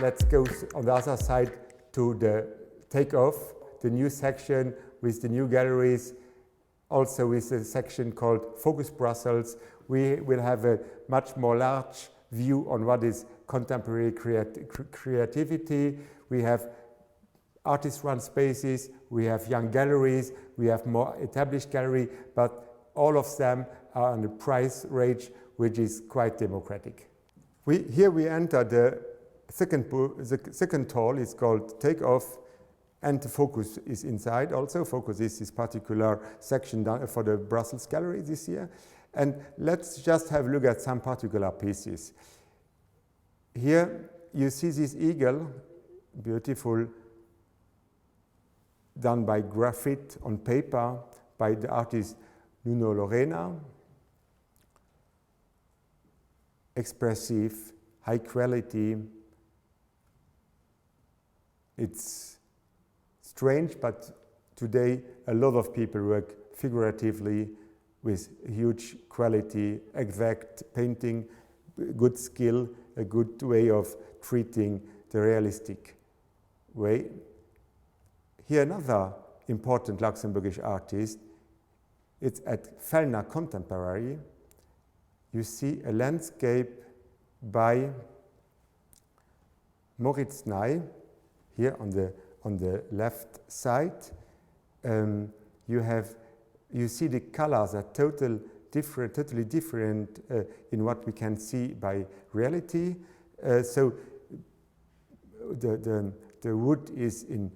let's go on the other side to the takeoff, the new section with the new galleries, also with a section called Focus Brussels. We will have a much more large view on what is contemporary creativity. We have artist-run spaces, we have young galleries, we have more established gallery, but all of them are on a price range which is quite democratic. Here we enter the second hall. It's called Takeoff, and the Focus is inside also. Focus is this particular section for the Brussels Gallery this year. And let's just have a look at some particular pieces. Here you see this eagle, beautiful, done by graphite on paper by the artist Nuno Lorena. Expressive, high quality. It's strange, but today a lot of people work figuratively with huge quality, exact painting, good skill, a good way of treating the realistic way. Here another important Luxembourgish artist, it's at Fellner Contemporary. You see a landscape by Moritz Ney, here on the left side. You see the colors are totally different in what we can see by reality. So the wood is in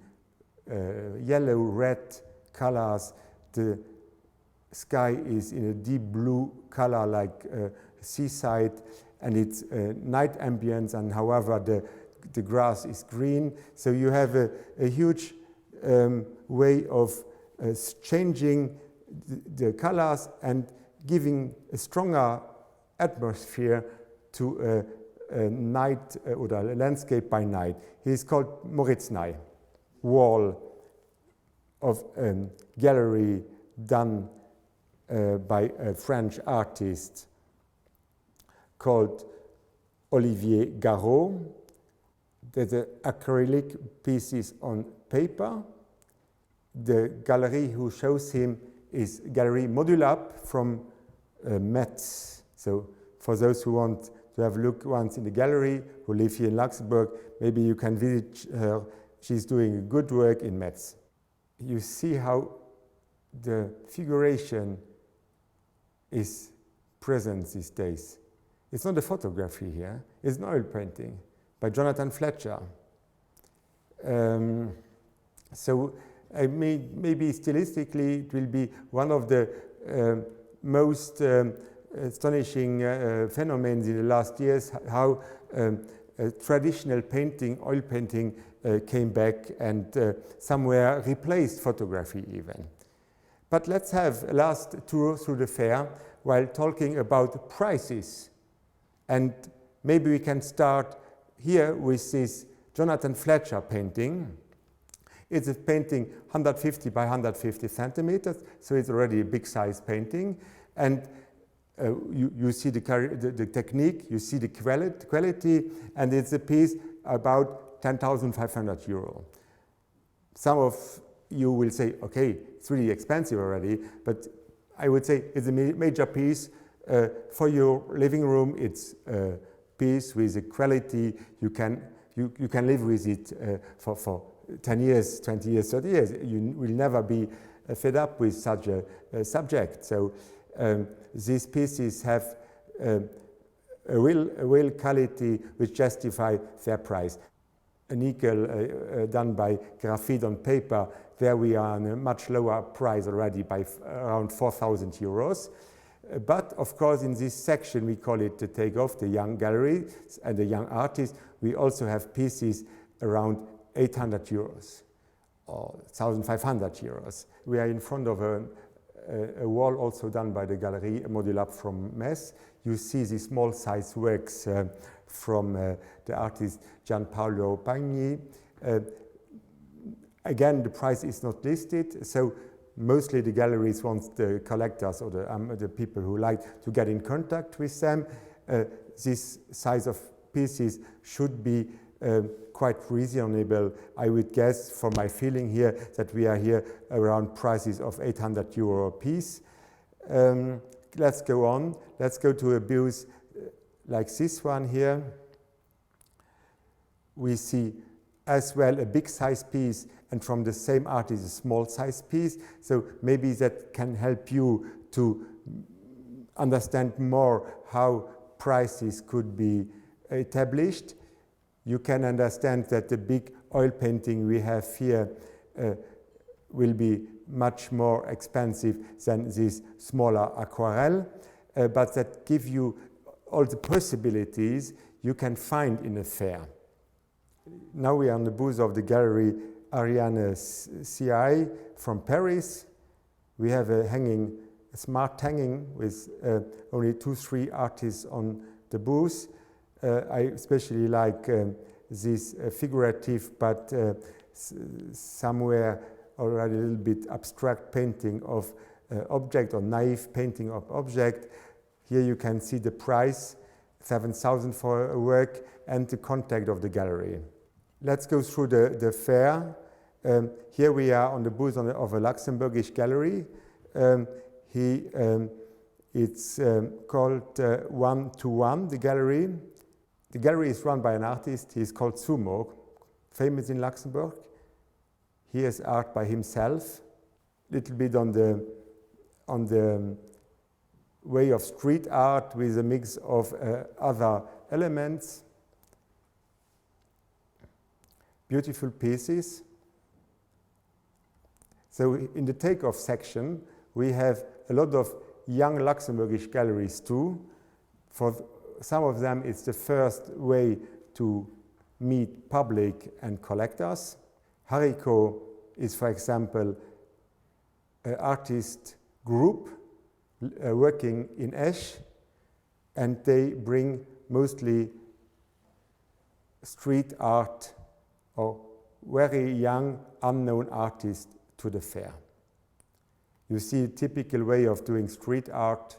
yellow, red colors. The sky is in a deep blue color like seaside, and it's night ambience, and however the grass is green. So you have a huge way of changing the colors and giving a stronger atmosphere to a night or a landscape by night. He is called Moritz Ney. Wall of a gallery done by a French artist called Olivier Garot. There's acrylic pieces on paper. The gallery who shows him is Gallery Modulab from Metz. So for those who want to have a look once in the gallery, who live here in Luxembourg, maybe you can visit her. She's doing good work in Metz. You see how the figuration is present these days. It's not a photography here, it's an oil painting by Jonathan Fletcher. So maybe stylistically it will be one of the most astonishing phenomena in the last years, how traditional painting, oil painting, came back and somewhere replaced photography even. But let's have a last tour through the fair while talking about prices. And maybe we can start here with this Jonathan Fletcher painting. It's a painting 150 by 150 centimeters, so it's already a big size painting. And you see the technique, you see the quality, and it's a piece about 10,500 euro. Some of you will say, okay, it's really expensive already, but I would say it's a major piece for your living room. It's a piece with a quality you can live with it for 10 years, 20 years, 30 years. You will never be fed up with such a subject. So these pieces have a real quality which justify their price. An eagle done by graphite on paper, there we are on a much lower price already by around 4,000 euros. But of course in this section we call it the takeoff, the young gallery and the young artists. We also have pieces around 800 euros or 1,500 euros. We are in front of a wall also done by the Gallery Modulab from Metz. You see the small size works from the artist Gianpaolo Pagni. Again, the price is not listed, so mostly the galleries want the collectors or the people who like to get in contact with them. This size of pieces should be quite reasonable. I would guess, from my feeling here, that we are here around prices of 800 euro a piece. Let's go on. Let's go to a booth like this one here. We see as well a big size piece, and from the same artist a small size piece. So maybe that can help you to understand more how prices could be established. You can understand that the big oil painting we have here will be much more expensive than this smaller aquarelle, but that give you all the possibilities you can find in a fair. Now we are on the booth of the gallery Ariane CI from Paris. We have a smart hanging with only 2-3 artists on the booth. I especially like this figurative but somewhere already a little bit abstract painting of object, or naive painting of object. Here you can see the price, 7,000 for a work, and the contact of the gallery. Let's go through the fair. Here we are on the booth of a Luxembourgish gallery. It's called 1-to-1, the gallery. The gallery is run by an artist. He's called Sumo, famous in Luxembourg. He has art by himself, a little bit on the way of street art with a mix of other elements. Beautiful pieces. So in the takeoff section, we have a lot of young Luxembourgish galleries too. For some of them, it's the first way to meet public and collectors. Haricot is, for example, an artist group working in Esch, and they bring mostly street art or very young, unknown artists to the fair. You see a typical way of doing street art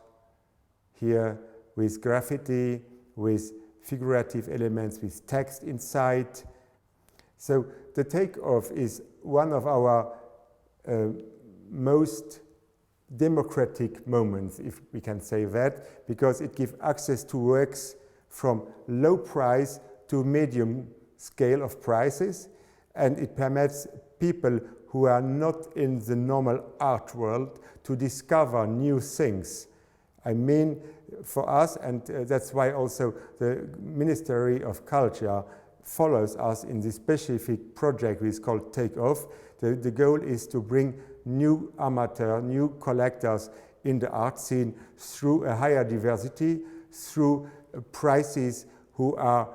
here with graffiti, with figurative elements, with text inside. So the takeoff is one of our most democratic moments, if we can say that, because it gives access to works from low price to medium scale of prices, and it permits people who are not in the normal art world to discover new things. I mean, for us, and that's why also the Ministry of Culture follows us in this specific project which is called Take Off. The goal is to bring new amateur, new collectors in the art scene through a higher diversity, through prices who are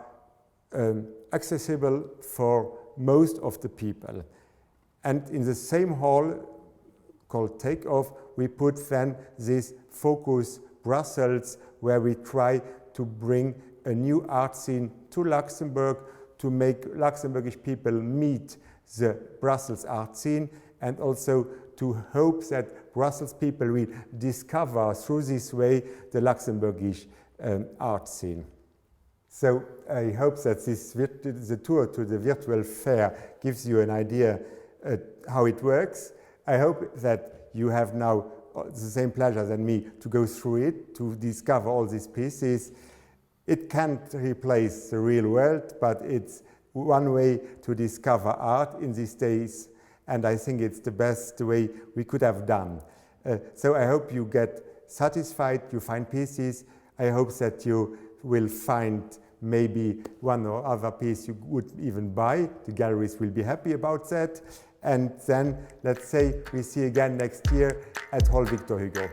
accessible for most of the people. And in the same hall called Take Off, we put then this Focus Brussels, where we try to bring a new art scene to Luxembourg, to make Luxembourgish people meet the Brussels art scene, and also to hope that Brussels people will discover through this way the Luxembourgish art scene. So I hope that the tour to the virtual fair gives you an idea how it works. I hope that you have now the same pleasure than me to go through it, to discover all these pieces. It can't replace the real world, but it's one way to discover art in these days, and I think it's the best way we could have done. So I hope you get satisfied, you find pieces. I hope that you will find maybe one or other piece you would even buy. The galleries will be happy about that. And then, let's say, we see again next year at Hall Victor Hugo.